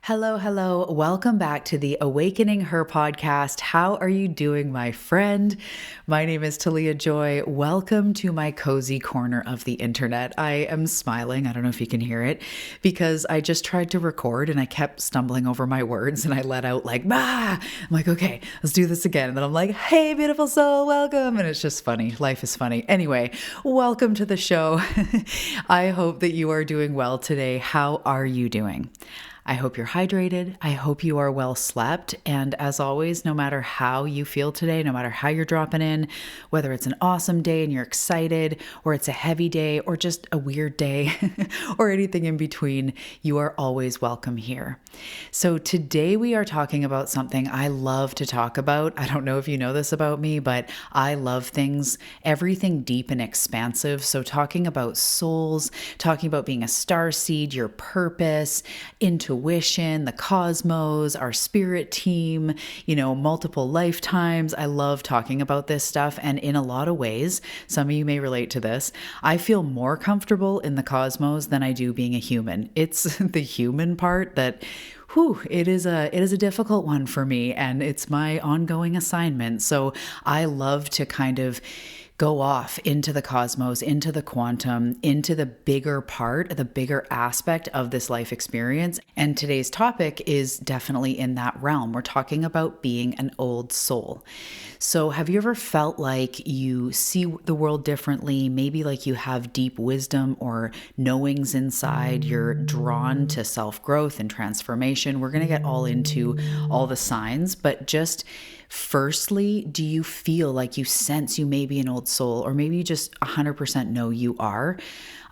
Hello, hello. Welcome back to the Awakening Her podcast. How are you doing, my friend? My name is Talia Joy. Welcome to my cozy corner of the internet. I am smiling. I don't know if you can hear it because I just tried to record and I kept stumbling over my words and I let out like, bah. I'm like, okay, let's do this again. And then I'm like, hey, beautiful soul, welcome. And it's just funny. Life is funny. Anyway, welcome to the show. I hope that you are doing well today. How are you doing? I hope you're hydrated. I hope you are well slept. And as always, no matter how you feel today, no matter how you're dropping in, whether it's an awesome day and you're excited, or it's a heavy day, or just a weird day, or anything in between, you are always welcome here. So today we are talking about something I love to talk about. I don't know if you know this about me, but I love things, everything deep and expansive. So talking about souls, talking about being a starseed, your purpose, intuition, the cosmos, our spirit team, multiple lifetimes. I love talking about this stuff. And in a lot of ways, some of you may relate to this, I feel more comfortable in the cosmos than I do being a human. It's the human part that it is a difficult one for me, and it's my ongoing assignment. So I love to kind of go off into the cosmos, into the quantum, into the bigger part, the bigger aspect of this life experience. And today's topic is definitely in that realm. We're talking about being an old soul. So have you ever felt like you see the world differently? Maybe like you have deep wisdom or knowings inside. You're drawn to self-growth and transformation. We're going to get all into all the signs, but just firstly, do you feel like you sense you may be an old soul, or maybe you just 100% know you are?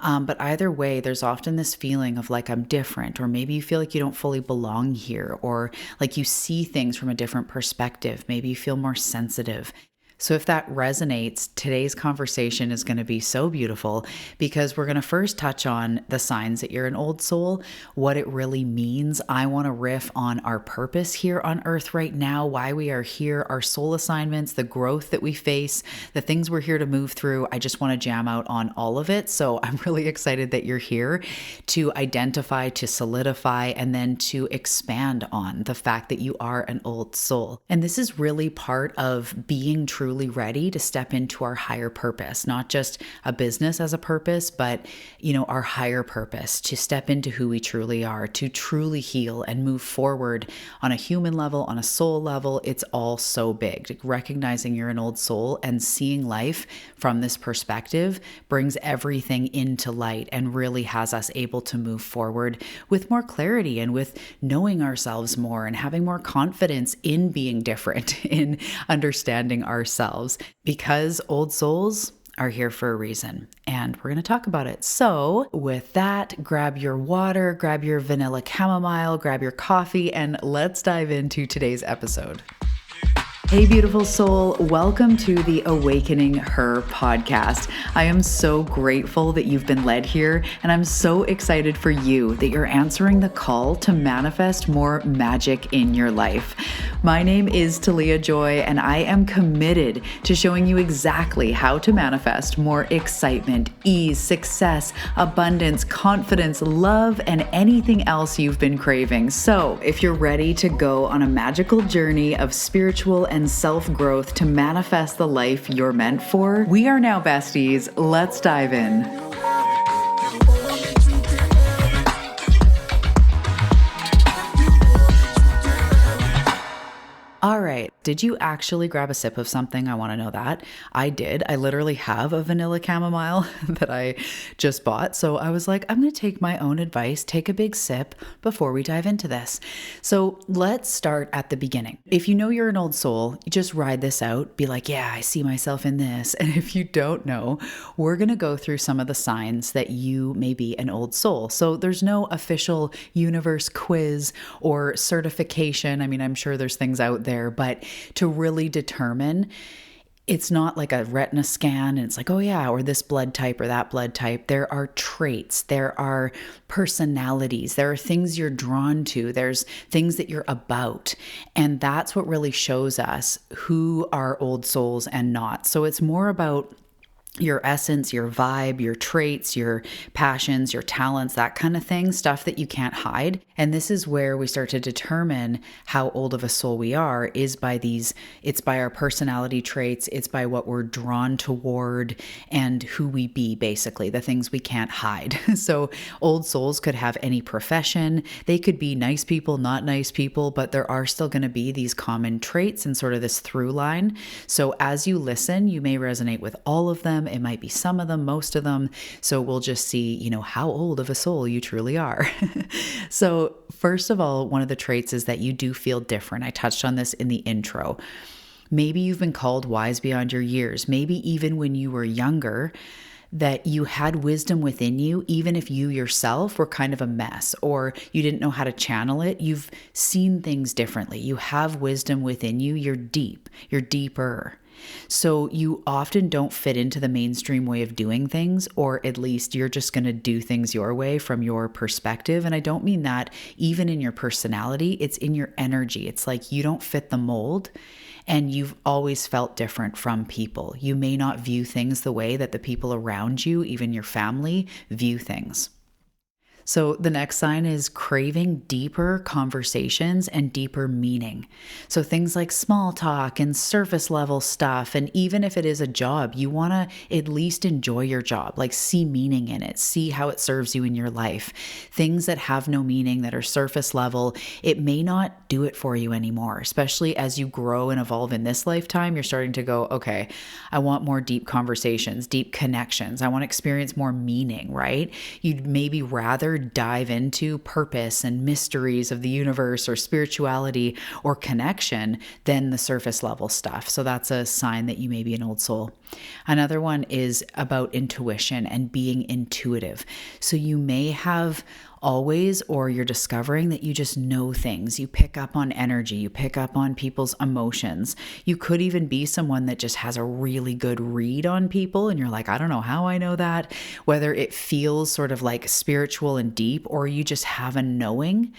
But either way, there's often this feeling of like, I'm different, or maybe you feel like you don't fully belong here, or like you see things from a different perspective. Maybe you feel more sensitive. So if that resonates, today's conversation is going to be so beautiful because we're going to first touch on the signs that you're an old soul, what it really means. I want to riff on our purpose here on earth right now, why we are here, our soul assignments, the growth that we face, the things we're here to move through. I just want to jam out on all of it. So I'm really excited that you're here to identify, to solidify, and then to expand on the fact that you are an old soul. And this is really part of being truly ready to step into our higher purpose, not just a business as a purpose, but our higher purpose, to step into who we truly are, to truly heal and move forward on a human level, on a soul level. It's all so big. Recognizing you're an old soul and seeing life from this perspective brings everything into light and really has us able to move forward with more clarity and with knowing ourselves more and having more confidence in being different, in understanding ourselves, because old souls are here for a reason, and we're going to talk about it. So with that, grab your water, grab your vanilla chamomile, grab your coffee, and let's dive into today's episode. Hey, beautiful soul. Welcome to the Awakening Her podcast. I am so grateful that you've been led here, and I'm so excited for you that you're answering the call to manifest more magic in your life. My name is Talia Joy, and I am committed to showing you exactly how to manifest more excitement, ease, success, abundance, confidence, love, and anything else you've been craving. So if you're ready to go on a magical journey of spiritual and self-growth to manifest the life you're meant for, we are now besties. Let's dive in. All right. Did you actually grab a sip of something? I want to know that. I did. I literally have a vanilla chamomile that I just bought. So I was like, I'm going to take my own advice, take a big sip before we dive into this. So let's start at the beginning. If you know you're an old soul, you just ride this out. Be like, yeah, I see myself in this. And if you don't know, we're going to go through some of the signs that you may be an old soul. So there's no official universe quiz or certification. I mean, I'm sure there's things out there, but to really determine, it's not like a retina scan and it's like, oh yeah, or this blood type or that blood type. There are traits, there are personalities, there are things you're drawn to, there's things that you're about. And that's what really shows us who are old souls and not. So it's more about your essence, your vibe, your traits, your passions, your talents, that kind of thing, stuff that you can't hide. And this is where we start to determine how old of a soul we are is by it's by our personality traits, it's by what we're drawn toward and who we be, basically, the things we can't hide. So old souls could have any profession. They could be nice people, not nice people, but there are still going to be these common traits and sort of this through line. So as you listen, you may resonate with all of them. It might be some of them, most of them. So we'll just see, how old of a soul you truly are. So first of all, one of the traits is that you do feel different. I touched on this in the intro. Maybe you've been called wise beyond your years. Maybe even when you were younger, that you had wisdom within you, even if you yourself were kind of a mess or you didn't know how to channel it. You've seen things differently. You have wisdom within you. You're deep. You're deeper. So you often don't fit into the mainstream way of doing things, or at least you're just going to do things your way from your perspective. And I don't mean that even in your personality, it's in your energy. It's like you don't fit the mold. And you've always felt different from people. You may not view things the way that the people around you, even your family, view things. So the next sign is craving deeper conversations and deeper meaning. So things like small talk and surface level stuff. And even if it is a job, you want to at least enjoy your job, like see meaning in it, see how it serves you in your life. Things that have no meaning, that are surface level, it may not do it for you anymore, especially as you grow and evolve in this lifetime. You're starting to go, okay, I want more deep conversations, deep connections. I want to experience more meaning, right? You'd maybe rather dive into purpose and mysteries of the universe or spirituality or connection than the surface level stuff. So that's a sign that you may be an old soul. Another one is about intuition and being intuitive. So you may have always, or you're discovering that you just know things. You pick up on energy, you pick up on people's emotions. You could even be someone that just has a really good read on people and you're like, I don't know how I know that, whether it feels sort of like spiritual and deep or you just have a knowing.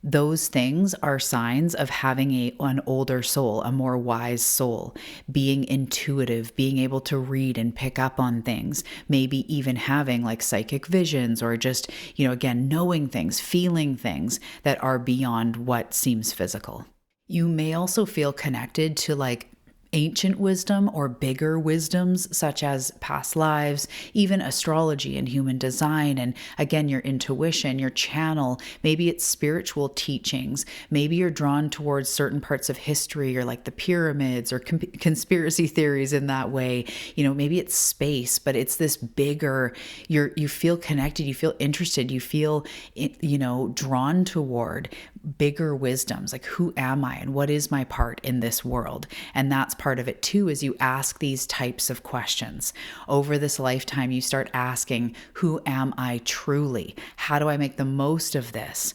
Those things are signs of having an older soul, a more wise soul, being intuitive, being able to read and pick up on things, maybe even having like psychic visions or just, again, knowing things, feeling things that are beyond what seems physical. You may also feel connected to like ancient wisdom or bigger wisdoms such as past lives, even astrology and human design. And again, your intuition, your channel, maybe it's spiritual teachings. Maybe you're drawn towards certain parts of history or like the pyramids or conspiracy theories in that way. Maybe it's space, but it's this bigger, you feel connected, you feel interested, you feel, drawn toward bigger wisdoms. Like, who am I and what is my part in this world? And that's part of it too, is you ask these types of questions. Over this lifetime, you start asking, who am I truly? How do I make the most of this?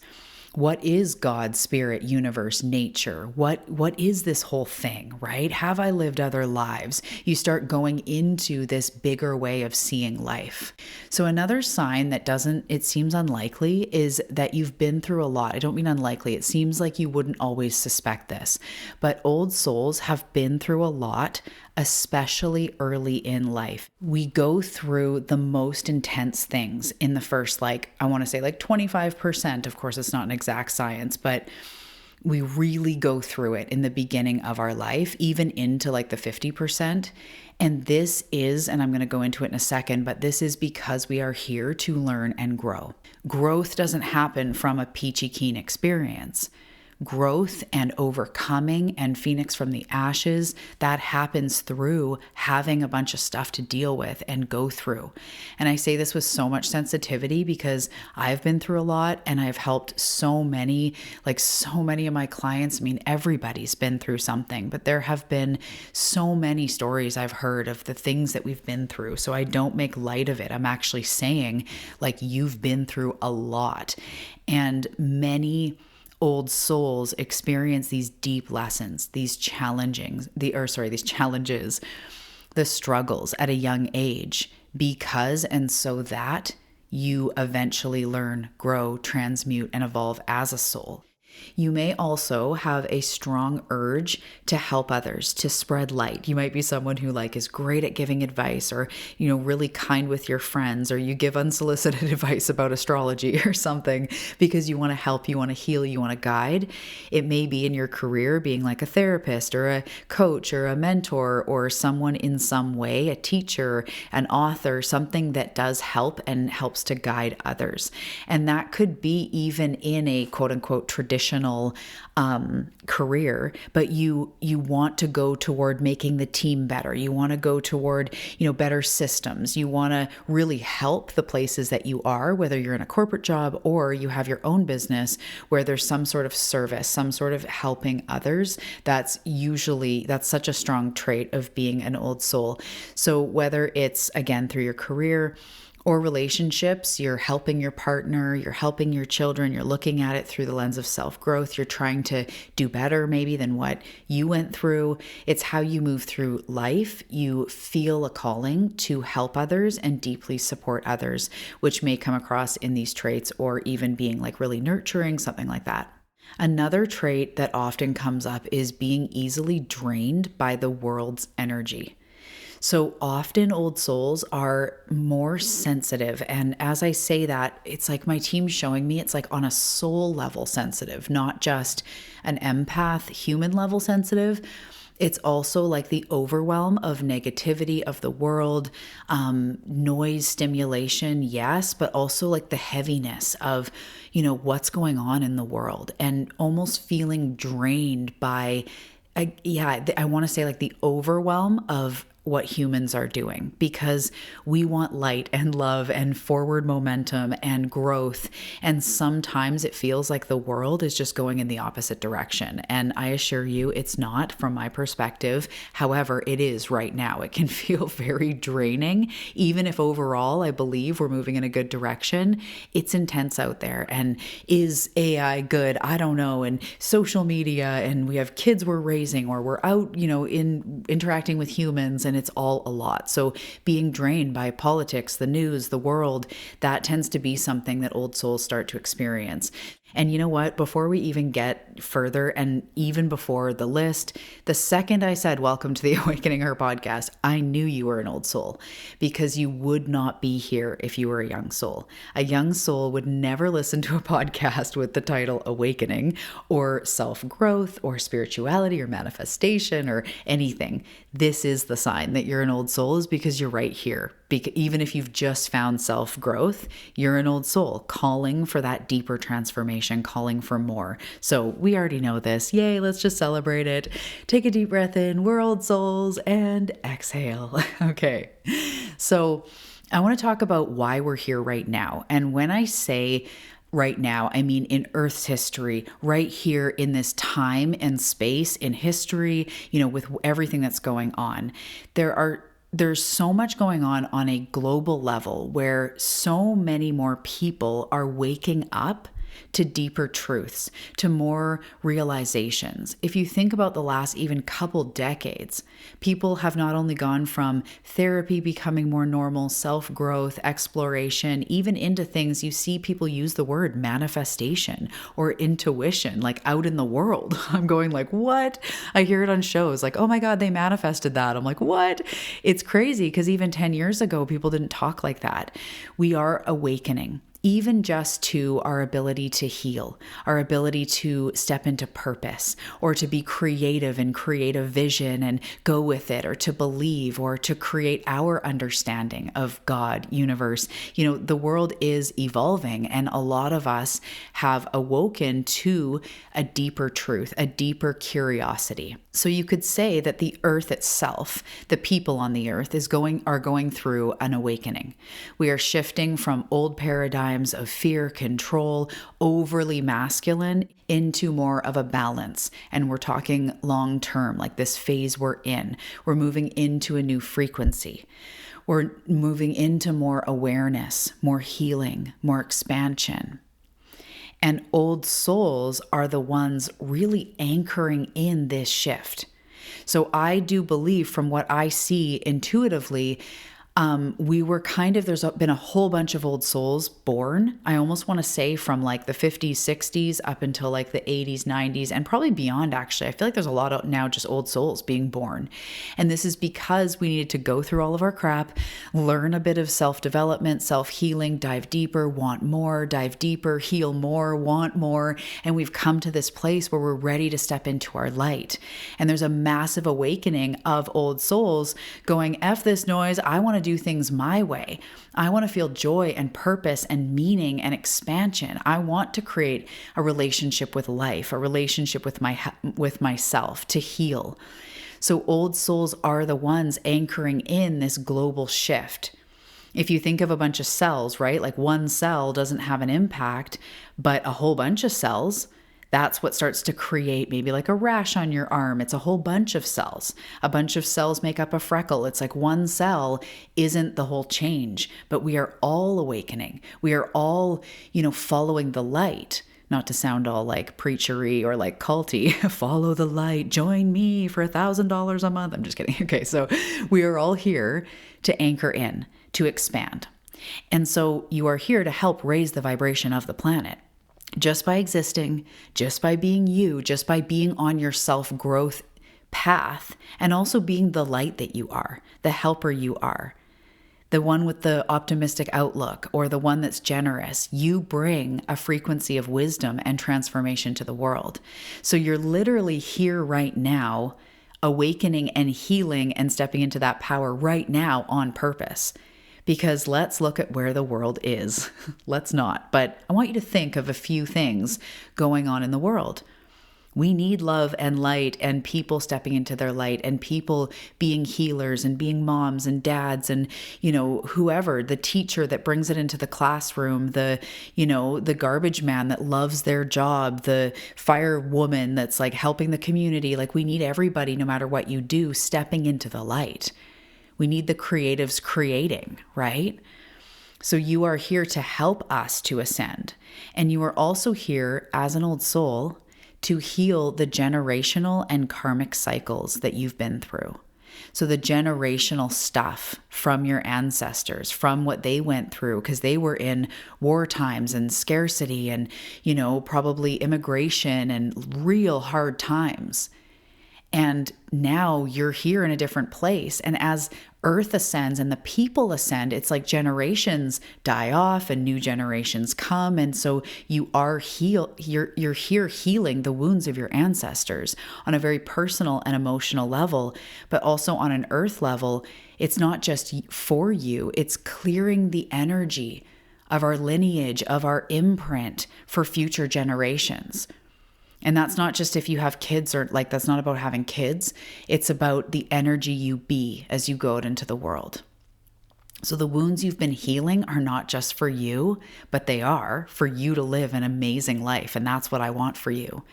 What is God, spirit, universe, nature? What is this whole thing, right? Have I lived other lives? You start going into this bigger way of seeing life. So another sign that it seems unlikely is that you've been through a lot. I don't mean unlikely. It seems like you wouldn't always suspect this, but old souls have been through a lot, especially early in life. We go through the most intense things in the first, I want to say 25%. Of course, it's not an exact science, but we really go through it in the beginning of our life, even into the 50%. And this is, and I'm going to go into it in a second, but this is because we are here to learn and grow. Growth doesn't happen from a peachy keen experience. Growth and overcoming and phoenix from the ashes, that happens through having a bunch of stuff to deal with and go through. And I say this with so much sensitivity because I've been through a lot and I've helped so many of my clients. I mean, everybody's been through something, but there have been so many stories I've heard of the things that we've been through. So I don't make light of it. I'm actually saying you've been through a lot, and many old souls experience these deep lessons, these challenges, the struggles at a young age, because and so that you eventually learn, grow, transmute, and evolve as a soul. You may also have a strong urge to help others, to spread light. You might be someone who is great at giving advice, or, really kind with your friends, or you give unsolicited advice about astrology or something because you want to help, you want to heal, you want to guide. It may be in your career being like a therapist or a coach or a mentor or someone in some way, a teacher, an author, something that does help and helps to guide others. And that could be even in a quote unquote traditional career, but you want to go toward making the team better. You want to go toward, better systems. You want to really help the places that you are, whether you're in a corporate job or you have your own business where there's some sort of service, some sort of helping others. That's such a strong trait of being an old soul. So whether it's, again, through your career or relationships, you're helping your partner, you're helping your children, you're looking at it through the lens of self-growth, you're trying to do better maybe than what you went through. It's how you move through life. You feel a calling to help others and deeply support others, which may come across in these traits, or even being really nurturing, something like that. Another trait that often comes up is being easily drained by the world's energy. So often old souls are more sensitive. And as I say that, it's like my team's showing me it's on a soul level sensitive, not just an empath, human level sensitive. It's also the overwhelm of negativity of the world, noise stimulation, yes, but also the heaviness of, what's going on in the world, and almost feeling drained by, I want to say the overwhelm of what humans are doing, because we want light and love and forward momentum and growth. And sometimes it feels like the world is just going in the opposite direction. And I assure you, it's not from my perspective. However, it is right now. It can feel very draining. Even if overall I believe we're moving in a good direction, it's intense out there. And is AI good? I don't know. And social media, and we have kids we're raising, or we're out, in interacting with humans, and it's all a lot. So being drained by politics, the news, the world, that tends to be something that old souls start to experience. And you know what? Before we even get further, and even before the list, the second I said, welcome to the Awakening Her podcast, I knew you were an old soul, because you would not be here if you were a young soul. A young soul would never listen to a podcast with the title Awakening, or self-growth, or spirituality, or manifestation, or anything. This is the sign that you're an old soul, is because you're right here. Even if you've just found self-growth, you're an old soul calling for that deeper transformation, calling for more. So we already know this. Yay, let's just celebrate it. Take a deep breath in. We're old souls, and exhale. Okay. So I want to talk about why we're here right now. And when I say right now, I mean in Earth's history, right here in this time and space in history, with everything that's going on. There's so much going on a global level, where so many more people are waking up to deeper truths, to more realizations. If you think about the last even couple decades, people have not only gone from therapy becoming more normal, self-growth, exploration, even into things you see people use the word manifestation or intuition, out in the world. I'm going what? I hear it on shows oh my God, they manifested that. I'm what? It's crazy, because even 10 years ago, people didn't talk like that. We are awakening. Even just to our ability to heal, our ability to step into purpose, or to be creative and create a vision and go with it, or to believe, or to create our understanding of God, universe. The world is evolving, and a lot of us have awoken to a deeper truth, a deeper curiosity. So you could say that the earth itself, the people on the earth are going through an awakening. We are shifting from old paradigms of fear, control, overly masculine, into more of a balance. And we're talking long term, this phase we're in. We're moving into a new frequency. We're moving into more awareness, more healing, more expansion. And old souls are the ones really anchoring in this shift. So I do believe, from what I see intuitively, we were there's been a whole bunch of old souls born. I almost want to say from like the 50s, 60s up until like the 80s, 90s, and probably beyond, actually. I feel like there's a lot of now just old souls being born. And this is because we needed to go through all of our crap, learn a bit of self-development, self-healing, dive deeper, want more, dive deeper, heal more, want more. And we've come to this place where we're ready to step into our light. And there's a massive awakening of old souls going, F this noise, I want to do things my way. I want to feel joy and purpose and meaning and expansion. I want to create a relationship with life, a relationship with myself, to heal. So old souls are the ones anchoring in this global shift. If you think of a bunch of cells, right? Like one cell doesn't have an impact, but a whole bunch of cells, that's what starts to create maybe like a rash on your arm. It's a whole bunch of cells. A bunch of cells make up a freckle. It's like one cell isn't the whole change, but we are all awakening. We are all, following the light. Not to sound all like preachery or like culty, follow the light, join me for $1,000 a month. I'm just kidding. Okay, so we are all here to anchor in, to expand. And so you are here to help raise the vibration of the planet. Just by existing, just by being you, just by being on your self-growth path, and also being the light that you are, the helper you are, the one with the optimistic outlook, or the one that's generous, you bring a frequency of wisdom and transformation to the world. So you're literally here right now, awakening and healing and stepping into that power right now on purpose. Because let's look at where the world is. Let's not. But I want you to think of a few things going on in the world. We need love and light and people stepping into their light and people being healers and being moms and dads and, whoever, the teacher that brings it into the classroom, the garbage man that loves their job, the firewoman that's like helping the community. Like we need everybody, no matter what you do, stepping into the light. We need the creatives creating, right? So you are here to help us to ascend. And you are also here as an old soul to heal the generational and karmic cycles that you've been through. So the generational stuff from your ancestors, from what they went through, because they were in war times and scarcity and, probably immigration and real hard times. And now you're here in a different place. And as Earth ascends and the people ascend, it's like generations die off and new generations come. And so you are you're here healing the wounds of your ancestors on a very personal and emotional level, but also on an Earth level. It's not just for you, it's clearing the energy of our lineage, of our imprint for future generations. And that's not just if you have kids or like, that's not about having kids. It's about the energy you be as you go out into the world. So the wounds you've been healing are not just for you, but they are for you to live an amazing life. And that's what I want for you.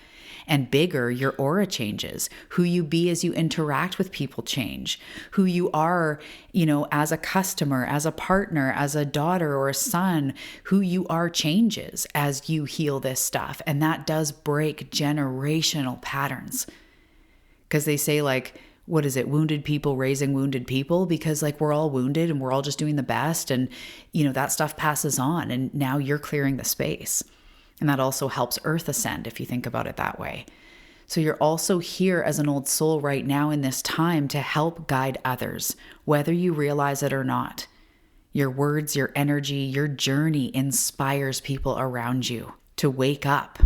And bigger, your aura changes. Who you be as you interact with people change. Who you are, as a customer, as a partner, as a daughter or a son, who you are changes as you heal this stuff. And that does break generational patterns. Because they say like, what is it? Wounded people raising wounded people, because like we're all wounded and we're all just doing the best. And, that stuff passes on and now you're clearing the space. And that also helps Earth ascend if you think about it that way. So you're also here as an old soul right now in this time to help guide others, whether you realize it or not. Your words, your energy, your journey inspires people around you to wake up.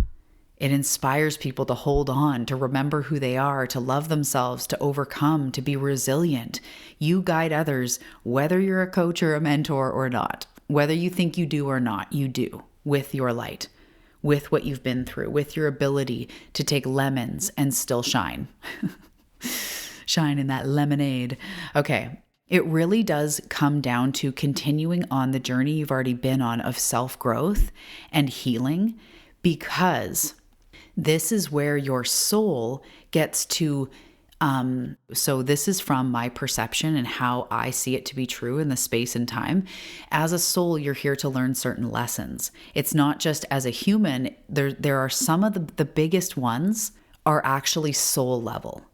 It inspires people to hold on, to remember who they are, to love themselves, to overcome, to be resilient. You guide others, whether you're a coach or a mentor or not, whether you think you do or not, you do with your light. With what you've been through, with your ability to take lemons and still shine. Shine in that lemonade. Okay, it really does come down to continuing on the journey you've already been on of self-growth and healing, because this is where your soul gets to so this is from my perception and how I see it to be true in the space and time. As a soul, you're here to learn certain lessons. It's not just as a human. There are some of the biggest ones are actually soul level.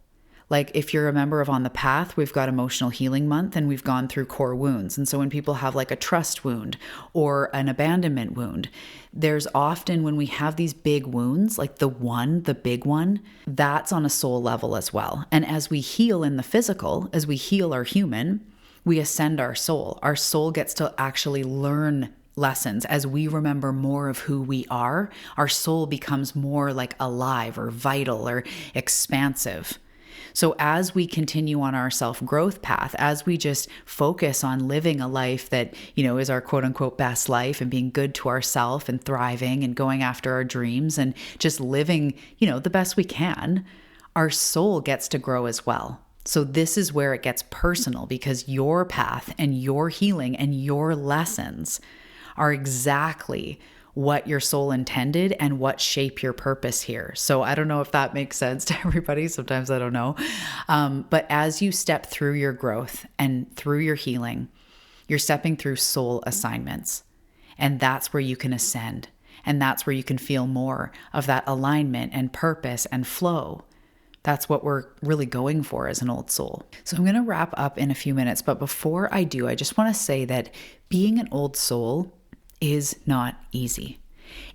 Like if you're a member of On the Path, we've got Emotional Healing Month and we've gone through core wounds. And so when people have like a trust wound or an abandonment wound, there's often when we have these big wounds, like the big one, that's on a soul level as well. And as we heal in the physical, as we heal our human, we ascend our soul. Our soul gets to actually learn lessons. As we remember more of who we are, our soul becomes more like alive or vital or expansive. So as we continue on our self-growth path, as we just focus on living a life that, is our quote unquote best life and being good to ourselves and thriving and going after our dreams and just living, the best we can, our soul gets to grow as well. So this is where it gets personal, because your path and your healing and your lessons are exactly what your soul intended and what shape your purpose here. So I don't know if that makes sense to everybody. Sometimes I don't know. But as you step through your growth and through your healing, you're stepping through soul assignments. And that's where you can ascend. And that's where you can feel more of that alignment and purpose and flow. That's what we're really going for as an old soul. So I'm going to wrap up in a few minutes. But before I do, I just want to say that being an old soul is not easy.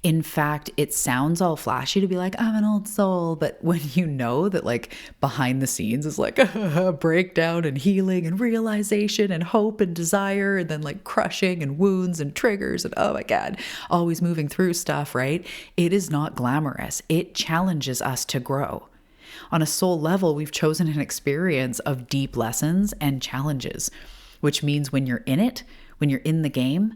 In fact, it sounds all flashy to be like, I'm an old soul. But when you know that like behind the scenes is like a breakdown and healing and realization and hope and desire, and then like crushing and wounds and triggers and oh my God, always moving through stuff, right? It is not glamorous. It challenges us to grow. On a soul level, we've chosen an experience of deep lessons and challenges, which means when you're in it, when you're in the game,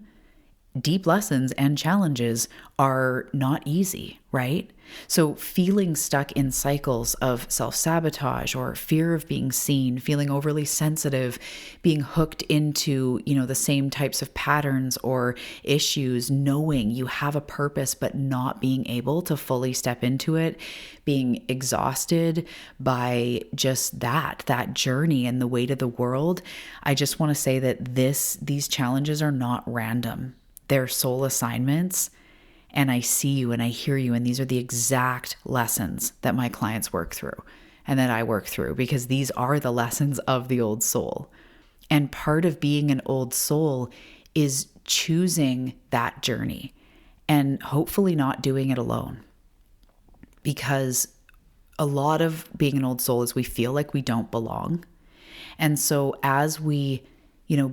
deep lessons and challenges are not easy, right? So feeling stuck in cycles of self-sabotage or fear of being seen, feeling overly sensitive, being hooked into, the same types of patterns or issues, knowing you have a purpose but not being able to fully step into it, being exhausted by just that journey and the weight of the world. I just want to say that these challenges are not random. They're soul assignments, and I see you and I hear you, and these are the exact lessons that my clients work through and that I work through, because these are the lessons of the old soul. And part of being an old soul is choosing that journey and hopefully not doing it alone, because a lot of being an old soul is we feel like we don't belong. And so as we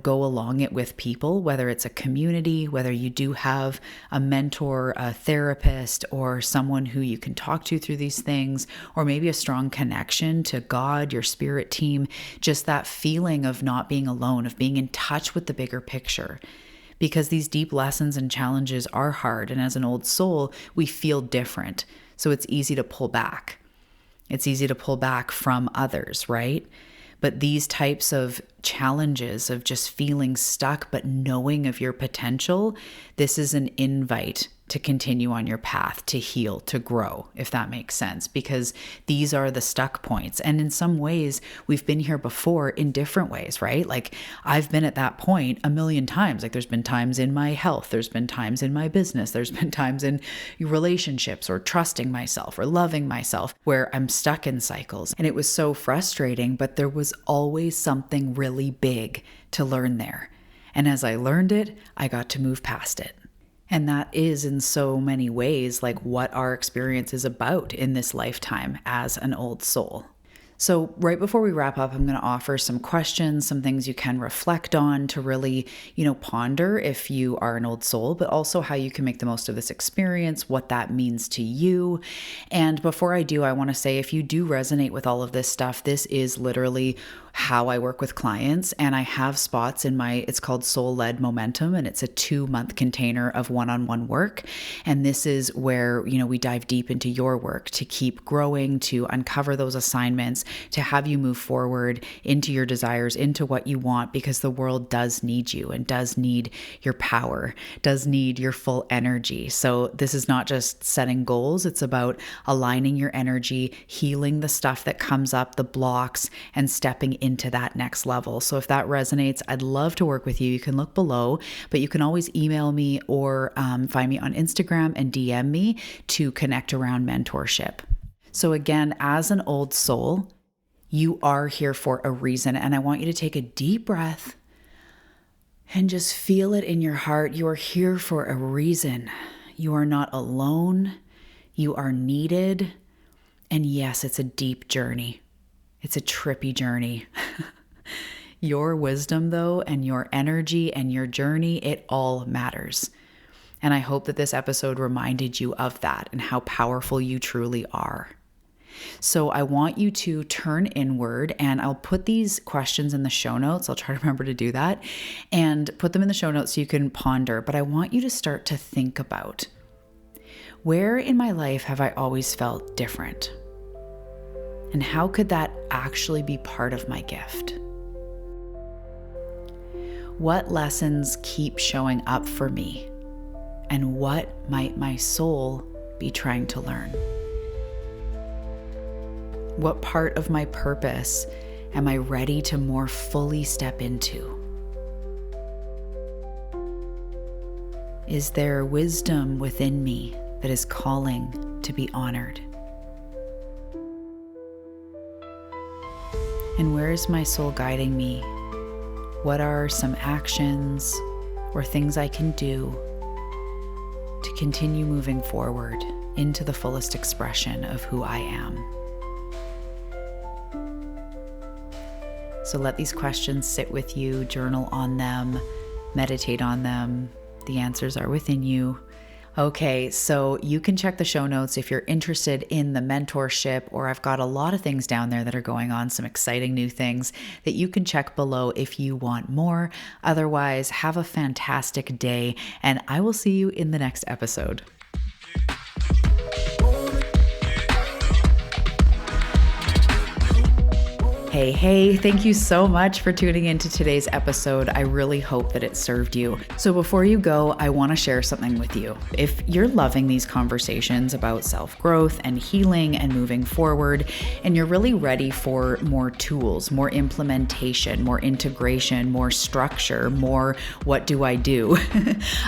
go along it with people, whether it's a community, whether you do have a mentor, a therapist, or someone who you can talk to through these things, or maybe a strong connection to God, your spirit team, just that feeling of not being alone, of being in touch with the bigger picture. Because these deep lessons and challenges are hard. And as an old soul, we feel different. So it's easy to pull back. It's easy to pull back from others, right? But these types of challenges of just feeling stuck, but knowing of your potential, this is an invite to continue on your path, to heal, to grow, if that makes sense, because these are the stuck points. And in some ways, we've been here before in different ways, right? Like I've been at that point a million times. Like there's been times in my health, there's been times in my business, there's been times in relationships or trusting myself or loving myself where I'm stuck in cycles. And it was so frustrating, but there was always something really big to learn there. And as I learned it, I got to move past it. And that is in so many ways like what our experience is about in this lifetime as an old soul. So right before we wrap up, I'm going to offer some questions, some things you can reflect on to really, ponder if you are an old soul, but also how you can make the most of this experience, what that means to you. And before I do, I want to say if you do resonate with all of this stuff, this is literally how I work with clients. And I have spots in it's called Soul Led Momentum, and it's a 2-month container of one-on-one work. And this is where, we dive deep into your work to keep growing, to uncover those assignments, to have you move forward into your desires, into what you want, because the world does need you and does need your power, does need your full energy. So this is not just setting goals. It's about aligning your energy, healing the stuff that comes up, the blocks, and stepping into that next level. So if that resonates, I'd love to work with you. You can look below, but you can always email me or find me on Instagram and DM me to connect around mentorship. So again, as an old soul, You are here for a reason. And I want you to take a deep breath and just feel it in your heart. You are here for a reason. You are not alone. You are needed. And yes, it's a deep journey. It's a trippy journey. Your wisdom, though, and your energy and your journey, it all matters. And I hope that this episode reminded you of that and how powerful you truly are. So I want you to turn inward, and I'll put these questions in the show notes. I'll try to remember to do that and put them in the show notes so you can ponder. But I want you to start to think about, where in my life have I always felt different? And how could that actually be part of my gift? What lessons keep showing up for me? And what might my soul be trying to learn? What part of my purpose am I ready to more fully step into? Is there wisdom within me that is calling to be honored? And where is my soul guiding me? What are some actions or things I can do to continue moving forward into the fullest expression of who I am? So let these questions sit with you, journal on them, meditate on them. The answers are within you. Okay, so you can check the show notes if you're interested in the mentorship, or I've got a lot of things down there that are going on, some exciting new things that you can check below if you want more. Otherwise, have a fantastic day, and I will see you in the next episode. Hey, thank you so much for tuning into today's episode. I really hope that it served you. So before you go, I want to share something with you. If you're loving these conversations about self-growth and healing and moving forward, and you're really ready for more tools, more implementation, more integration, more structure, more what do I do?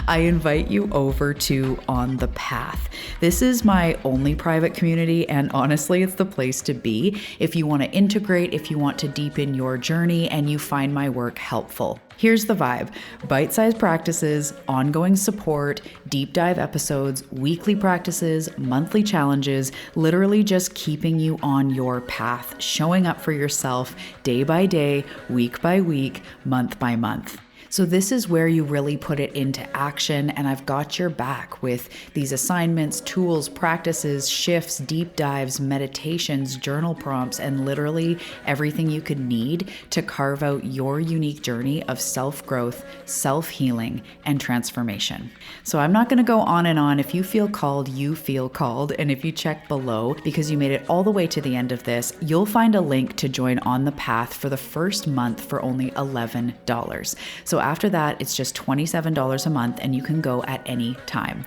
I invite you over to On the Path. This is my only private community, and honestly, it's the place to be if you want to integrate, if you want to deepen your journey and you find my work helpful. Here's the vibe: bite-sized practices, ongoing support, deep dive episodes, weekly practices, monthly challenges, literally just keeping you on your path, showing up for yourself day by day, week by week, month by month. So this is where you really put it into action, and I've got your back with these assignments, tools, practices, shifts, deep dives, meditations, journal prompts, and literally everything you could need to carve out your unique journey of self-growth, self-healing, and transformation. So I'm not going to go on and on. If you feel called, you feel called. And if you check below, because you made it all the way to the end of this, you'll find a link to join On the Path for the first month for only $11. So after that, it's just $27 a month, and you can go at any time.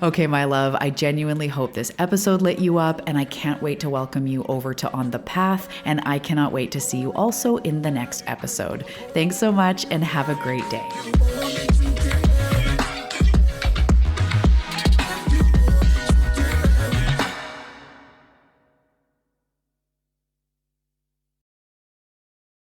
Okay, my love, I genuinely hope this episode lit you up, and I can't wait to welcome you over to On the Path, and I cannot wait to see you also in the next episode. Thanks so much, and have a great day.